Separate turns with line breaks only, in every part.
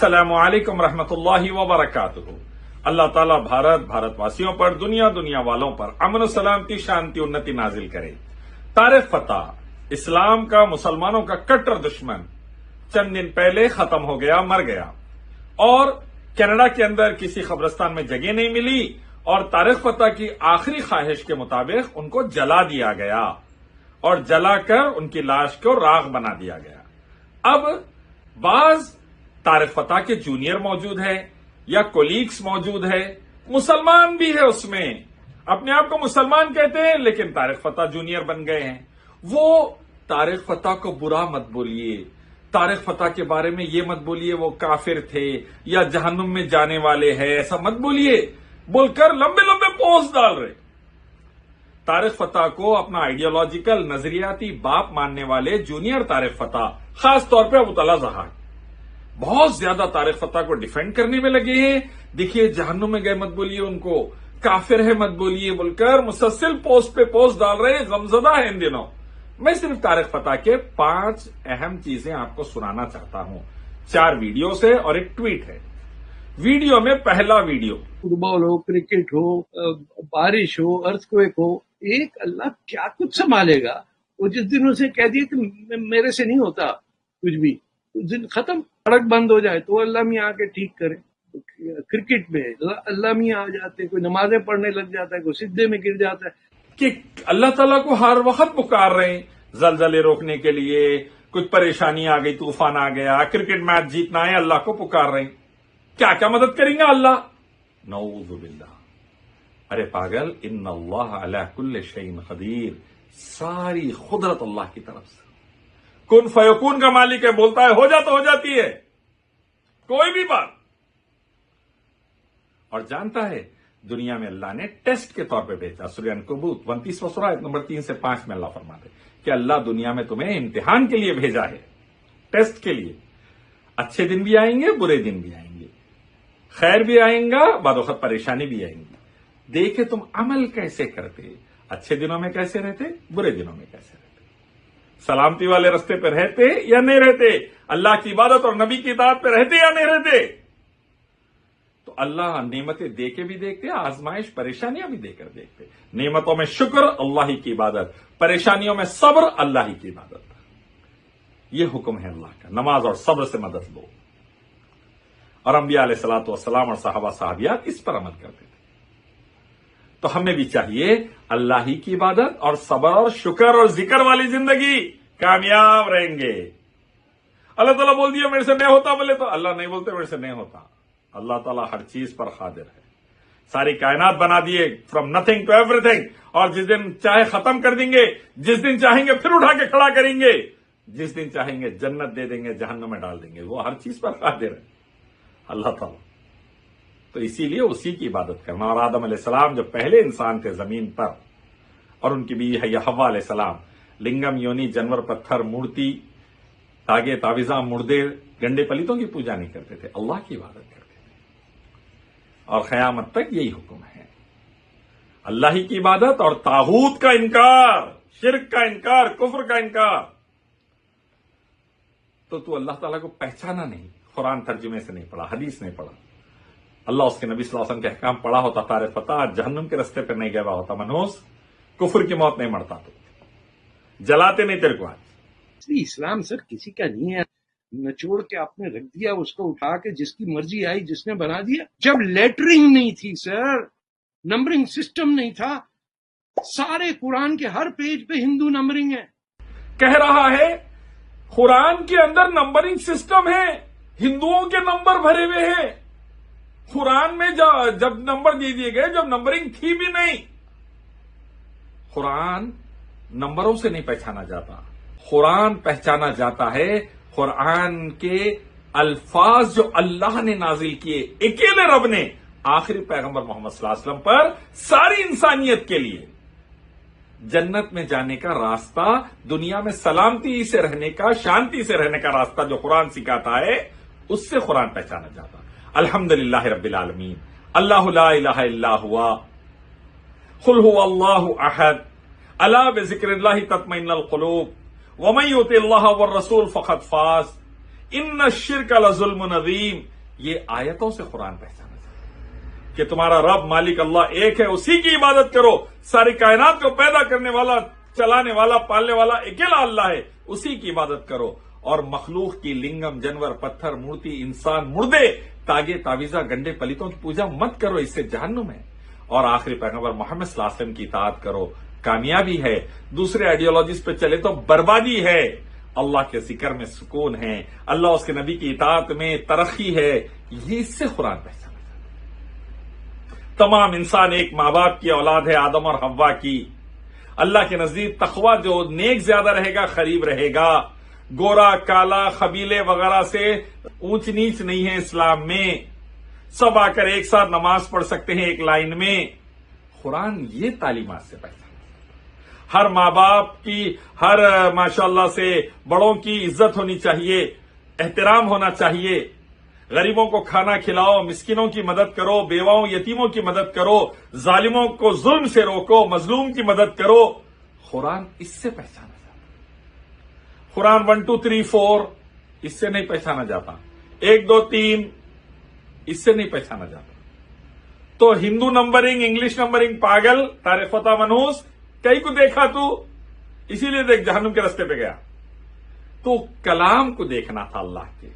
السلام علیکم ورحمۃ اللہ وبرکاتہ۔ اللہ تعالیٰ بھارت واسیوں پر دنیا والوں پر امن و سلامتی شانتی انتی نازل کرے۔ طارق فتح اسلام کا مسلمانوں کا کٹر دشمن چند دن پہلے ختم ہو گیا، مر گیا، اور کینیڈا کے اندر کسی قبرستان میں جگہ نہیں ملی اور طارق فتح کی آخری خواہش کے مطابق ان کو جلا دیا گیا اور جلا کر ان کی لاش کو راغ بنا دیا گیا۔ اب بعض طارق فتح کے جونیئر موجود ہے یا کولیگز موجود ہے، مسلمان بھی ہے، اس میں اپنے آپ کو مسلمان کہتے ہیں لیکن طارق فتح جونیئر بن گئے ہیں۔ وہ طارق فتح کو برا مت بولیے، طارق فتح کے بارے میں یہ مت بولیے وہ کافر تھے یا جہنم میں جانے والے ہیں، ایسا مت بولیے بول کر لمبے پوسٹ ڈال رہے۔ طارق فتح کو اپنا آئیڈیالوجیکل نظریاتی باپ ماننے والے جونیئر طارق فتح، خاص طور پہ ابو طلحہ زہاک، بہت زیادہ طارق فتح کو ڈیفینڈ کرنے میں لگے ہیں۔ دیکھیے جہنم میں گئے مت بولیے، ان کو کافر ہے مت بولیے بول کر مسلسل پوسٹ پہ پوسٹ ڈال رہے، غمزدہ ہے ان دنوں۔ میں صرف طارق فتح کے 5 اہم چیزیں آپ کو سنانا چاہتا ہوں، 4 ویڈیوز ہے اور ایک ٹویٹ ہے۔ ویڈیو میں پہلا ویڈیو،
فٹ بال ہو، کرکٹ ہو، بارش ہو، ارتھکویک ہو، ایک اللہ کیا کچھ سنبھالے گا۔ وہ جس دن اسے کہہ دیا کہ میرے سے نہیں ہوتا کچھ بھی، اس دن ختم، سڑک بند ہو جائے تو اللہ میاں آ کے ٹھیک کرے۔ کرکٹ میں اللہ میاں آ جاتے، کوئی نمازیں پڑھنے لگ جاتا ہے، کوئی سجدے میں گر جاتا ہے
کہ اللہ تعالیٰ کو ہر وقت پکار رہے ہیں زلزلے روکنے کے لیے، کچھ پریشانی آ گئی، طوفان آ گیا، کرکٹ میچ جیتنا ہے، اللہ کو پکار رہے ہیں۔ کیا مدد کریں گے اللہ؟ نعوذ باللہ۔ ارے پاگل، ان اللہ علی کل شیء قدیر، ساری قدرت اللہ کی طرف سے، کن فیکون کا مالک ہے، بولتا ہے ہو جا تو ہو جاتی ہے، کوئی بھی بات۔ اور جانتا ہے دنیا میں اللہ نے ٹیسٹ کے طور پہ بھیجا۔ سورہ عنکبوت 29واں سورہ آیت نمبر 3 سے 5 میں اللہ فرماتے کہ اللہ دنیا میں تمہیں امتحان کے لیے بھیجا ہے، ٹیسٹ کے لیے۔ اچھے دن بھی آئیں گے، برے دن بھی آئیں گے، خیر بھی آئیں گا، بعد وقت پریشانی بھی آئیں گی۔ دیکھے تم عمل کیسے کرتے، اچھے دنوں میں کیسے رہتے، برے دنوں میں کیسے رہتے، سلامتی والے رستے پہ رہتے یا نہیں رہتے، اللہ کی عبادت اور نبی کی اطاعت پہ رہتے یا نہیں رہتے۔ تو اللہ نعمتیں دے کے بھی دیکھتے، آزمائش پریشانیاں بھی دے کر دیکھتے۔ نعمتوں میں شکر، اللہ ہی کی عبادت، پریشانیوں میں صبر، اللہ ہی کی عبادت۔ یہ حکم ہے اللہ کا، نماز اور صبر سے مدد لو۔ اور انبیاء علیہ الصلوۃ والسلام اور صحابہ صحابیات اس پر عمل کرتے تھے۔ تو ہمیں بھی چاہیے اللہ ہی کی عبادت اور صبر اور شکر اور ذکر والی زندگی، کامیاب رہیں گے۔ اللہ تعالیٰ بول دیا میرے سے نہیں ہوتا بولے تو اللہ نہیں بولتے میرے سے نہیں ہوتا۔ اللہ تعالیٰ ہر چیز پر قادر ہے، ساری کائنات بنا دیے from nothing to everything, اور جس دن چاہے ختم کر دیں گے، جس دن چاہیں گے پھر اٹھا کے کھڑا کریں گے، جس دن چاہیں گے جنت دے دیں گے، جہنم میں ڈال دیں گے، وہ ہر چیز پر قادر ہے اللہ تعالیٰ۔ تو اسی لیے اسی کی عبادت کرنا۔ اور آدم علیہ السلام جو پہلے انسان تھے زمین پر، اور ان کی بیوی ہے حوا علیہ السلام، لنگم یونی جانور پتھر مورتی تاگے تعویذاں مردے گنڈے پلیتوں کی پوجا نہیں کرتے تھے، اللہ کی عبادت کرتے تھے۔ اور قیامت تک یہی حکم ہے، اللہ ہی کی عبادت اور طاغوت کا انکار، شرک کا انکار، کفر کا انکار۔ تو اللہ تعالیٰ کو پہچانا نہیں، قرآن ترجمے سے نہیں پڑھا، حدیث نہیں پڑھا، اللہ اس کے نبی صلی اللہ علیہ وسلم کے احکام پڑھا ہوتا، طارق فتح جہنم کے رستے پر نہیں گیا ہوتا، منوس کفر کی موت نہیں مرتا، تو جلاتے نہیں تیرے کو آج۔
اسلام سر کسی کا نہیں ہے، نچوڑ کے آپ نے رکھ دیا، اس کو اٹھا کے جس کی مرضی آئی جس نے بنا دیا۔ جب لیٹرنگ نہیں تھی سر، نمبرنگ سسٹم نہیں تھا، سارے قرآن کے ہر پیج پہ ہندو نمبرنگ ہے۔
کہہ رہا ہے قرآن کے اندر نمبرنگ سسٹم ہے، ہندوؤں کے نمبر بھرے ہوئے ہیں۔ قرآن میں جب نمبر دے دیے گئے، جب نمبرنگ تھی بھی نہیں۔ قرآن نمبروں سے نہیں پہچانا جاتا، قرآن پہچانا جاتا ہے قرآن کے الفاظ جو اللہ نے نازل کیے، اکیلے رب نے آخری پیغمبر محمد صلی اللہ علیہ وسلم پر، ساری انسانیت کے لیے جنت میں جانے کا راستہ، دنیا میں سلامتی سے رہنے کا، شانتی سے رہنے کا راستہ جو قرآن سکھاتا ہے، اس سے قرآن پہچانا جاتا۔ الحمدللہ رب العالمین، اللہ لا الہ الا ہوا، قل هو اللہ احد، الا بذکر اللہ تطمئن القلوب، ومن یطع اللہ والرسول فقد فاز۔ ان الشرک لظلم عظیم، یہ آیتوں سے قرآن پہچانا چاہتا ہے کہ تمہارا رب مالک اللہ ایک ہے، اسی کی عبادت کرو، ساری کائنات کو پیدا کرنے والا، چلانے والا، پالنے والا اکیلا اللہ ہے، اسی کی عبادت کرو، اور مخلوق کی لنگم، جانور، پتھر، مورتی، انسان، مردے، تاگے، تعویذہ، گنڈے، پلیتوں کی پوجا مت کرو، اس سے جہنم ہے، اور آخری پیغمبر محمد صلی اللہ علیہ وسلم کی اطاعت کرو، کامیابی ہے، دوسرے آئیڈیالوجیز پہ چلے تو بربادی ہے، اللہ کے ذکر میں سکون ہے، اللہ اس کے نبی کی اطاعت میں ترقی ہے، یہ اس سے قرآن پہچانا جاتا ہے۔ تمام انسان ایک ماں باپ کی اولاد ہے، آدم اور حوا کی۔ اللہ کے نزدیک تقوی جو نیک زیادہ رہے گا قریب رہے گا، گورا کالا قبیلے وغیرہ سے اونچ نیچ نہیں ہے اسلام میں، سب آ کر ایک ساتھ نماز پڑھ سکتے ہیں ایک لائن میں، قرآن یہ تعلیمات سے پہچانا۔ ہر ماں باپ کی، ہر ماشاءاللہ سے بڑوں کی عزت ہونی چاہیے، احترام ہونا چاہیے، غریبوں کو کھانا کھلاؤ، مسکینوں کی مدد کرو، بیواؤں یتیموں کی مدد کرو، ظالموں کو ظلم سے روکو، مظلوم کی مدد کرو، قرآن اس سے پہچانا جاتا ہے۔ قرآن 1 2 3 4 اس سے نہیں پہچانا جاتا، 1 2 3 اس سے نہیں پہچانا جاتا۔ تو ہندو نمبرنگ، انگلش نمبرنگ، پاگل، تاریخ فتح منحوس، کئی کو دیکھا تو اسی لیے دیکھ جہنم کے راستے پہ گیا۔ تو کلام کو دیکھنا تھا، اللہ کے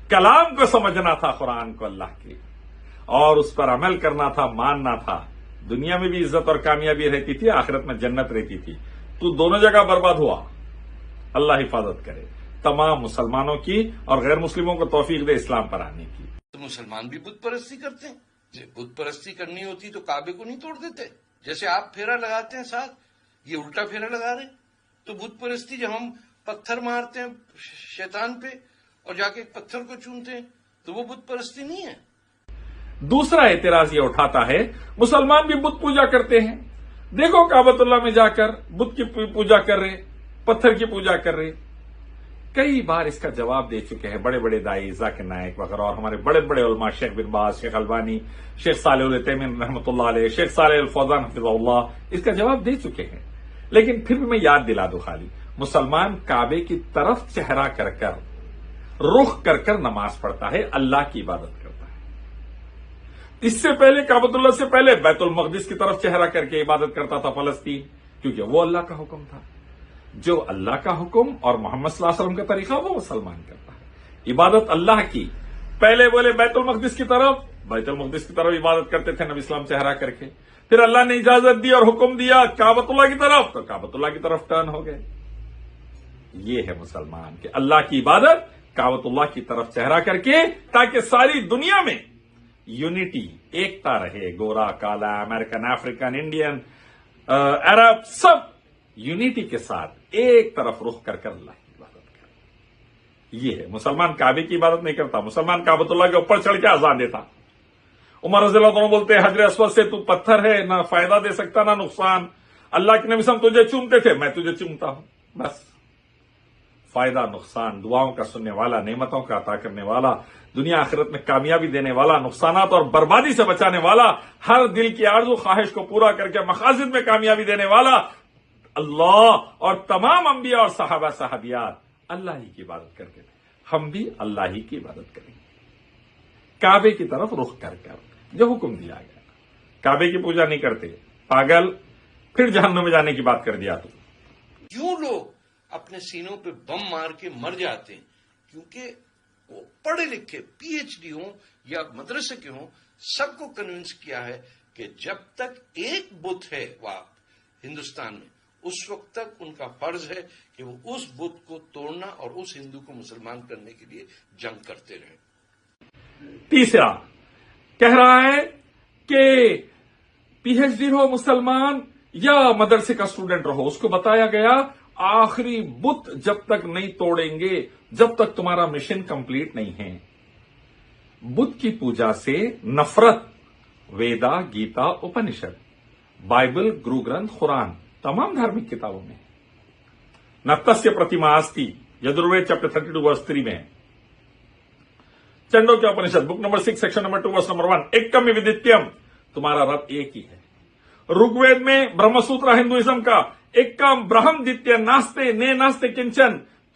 کلام کو سمجھنا تھا، قرآن کو اللہ کے، اور اس پر عمل کرنا تھا، ماننا تھا۔ دنیا میں بھی عزت اور کامیابی رہتی تھی، آخرت میں جنت رہتی تھی۔ تو دونوں جگہ برباد ہوا، اللہ حفاظت کرے تمام مسلمانوں کی اور غیر مسلموں کو توفیق دے اسلام پر آنے کی۔
تو مسلمان بھی بت پرستی کرتے ہیں، بت پرستی کرنی ہوتی تو کعبے کو نہیں توڑ دیتے؟ جیسے آپ پھیرا لگاتے ہیں ساتھ، یہ الٹا پھیرا لگا رہے ہیں۔ تو بت پرستی جب ہم پتھر مارتے ہیں شیطان پہ اور جا کے پتھر کو چومتے ہیں تو وہ بت پرستی نہیں ہے۔
دوسرا اعتراض یہ اٹھاتا ہے مسلمان بھی بت پوجا کرتے ہیں، دیکھو کعبۃ اللہ میں جا کر بت کی پوجا کر رہے، پتھر کی پوجا کر رہے۔ کئی بار اس کا جواب دے چکے ہیں بڑے بڑے دائی، ذاکر نائک وغیرہ، اور ہمارے بڑے بڑے علماء، شیخ بن باز، شیخ البانی، شیخ صالح العثیمین رحمۃ اللہ علیہ، شیخ صالح الفوزان حفظہ اللہ، اس کا جواب دے چکے ہیں۔ لیکن پھر بھی میں یاد دلا دوں، خالی مسلمان کعبے کی طرف چہرہ کر کر، رخ کر کر نماز پڑھتا ہے، اللہ کی عبادت کرتا ہے۔ اس سے پہلے کعبۃ اللہ سے پہلے بیت المقدس کی طرف چہرہ کر کے عبادت کرتا تھا فلسطین، کیونکہ وہ اللہ کا حکم تھا۔ جو اللہ کا حکم اور محمد صلی اللہ علیہ وسلم کا طریقہ وہ مسلمان کرتا ہے، عبادت اللہ کی۔ پہلے بولے بیت المقدس کی طرف، بیت المقدس کی طرف عبادت کرتے تھے نبی اسلام چہرہ کر کے، پھر اللہ نے اجازت دی اور حکم دیا کعبۃ اللہ کی طرف، تو کعبۃ اللہ کی طرف ٹرن ہو گئے۔ یہ ہے مسلمان کہ اللہ کی عبادت کعبۃ اللہ کی طرف چہرہ کر کے، تاکہ ساری دنیا میں یونٹی، ایکتا رہے، گورا کالا، امریکن، افریقن، انڈین، عرب، سب یونٹی کے ساتھ ایک طرف رخ کر کر اللہ کی عبادت کرے۔ یہ ہے مسلمان کعبے کی عبادت نہیں کرتا، مسلمان کعبۃ اللہ کے اوپر چڑھ کے اذان دیتا۔ عمر رضی اللہ عنہ بولتے حجر اسود سے تو پتھر ہے، نہ فائدہ دے سکتا نہ نقصان، اللہ کے نبی صلی اللہ علیہ وسلم تجھے چومتے تھے، میں تجھے چومتا ہوں، بس فائدہ نقصان، دعاؤں کا سننے والا، نعمتوں کا عطا کرنے والا، دنیا آخرت میں کامیابی دینے والا، نقصانات اور بربادی سے بچانے والا، ہر دل کی آرزو خواہش کو پورا کر کے مقاصد میں کامیابی دینے والا اللہ، اور تمام انبیاء اور صحابہ صحابیات اللہ ہی کی عبادت کرتے تھے۔ ہم بھی اللہ ہی کی عبادت کریں گے، کعبے کی طرف رخ کر کر، جو حکم دیا گیا۔ کعبے کی پوجا نہیں کرتے، پاگل، پھر جہنم میں جانے کی بات کر دیا تو۔
کیوں لوگ اپنے سینوں پہ بم مار کے مر جاتے ہیں؟ کیونکہ وہ پڑھے لکھے پی ایچ ڈی ہوں یا مدرسے کے ہوں، سب کو کنونس کیا ہے کہ جب تک ایک بت ہے وہاں ہندوستان میں، اس وقت تک ان کا فرض ہے کہ وہ اس بت کو توڑنا اور اس ہندو کو مسلمان کرنے کے لیے جنگ کرتے رہے۔
تیسرا کہہ رہا ہے کہ پی ایچ ڈی رہو مسلمان یا مدرسے کا اسٹوڈنٹ رہو، اس کو بتایا گیا آخری بت جب تک نہیں توڑیں گے جب تک تمہارا مشن کمپلیٹ نہیں ہے۔ بت کی پوجا سے نفرت، ویدا، گیتا، اپنشد، بائبل، گرو گرنتھ، قرآن، تمام دھارمک کتابوں میں نتسیہ پرتیما استی، یجروید چیپٹر 32 ورس 3 میں، چنڈو کے Upanishad book number 6 section number 2 verse number 1، ایکم ودیتیم، تمہارا رب ایک ہی ہے۔ رگ وید میں برہم سوتر ہندوازم کا ایکم برہم دتیہ ناستے نے ناستے کنچن،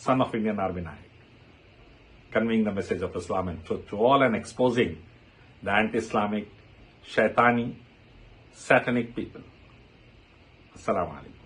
son of Indian Army Naik, conveying the message of Islam and truth to all and exposing the anti-Islamic, shaitani, satanic people. Assalamu alaikum.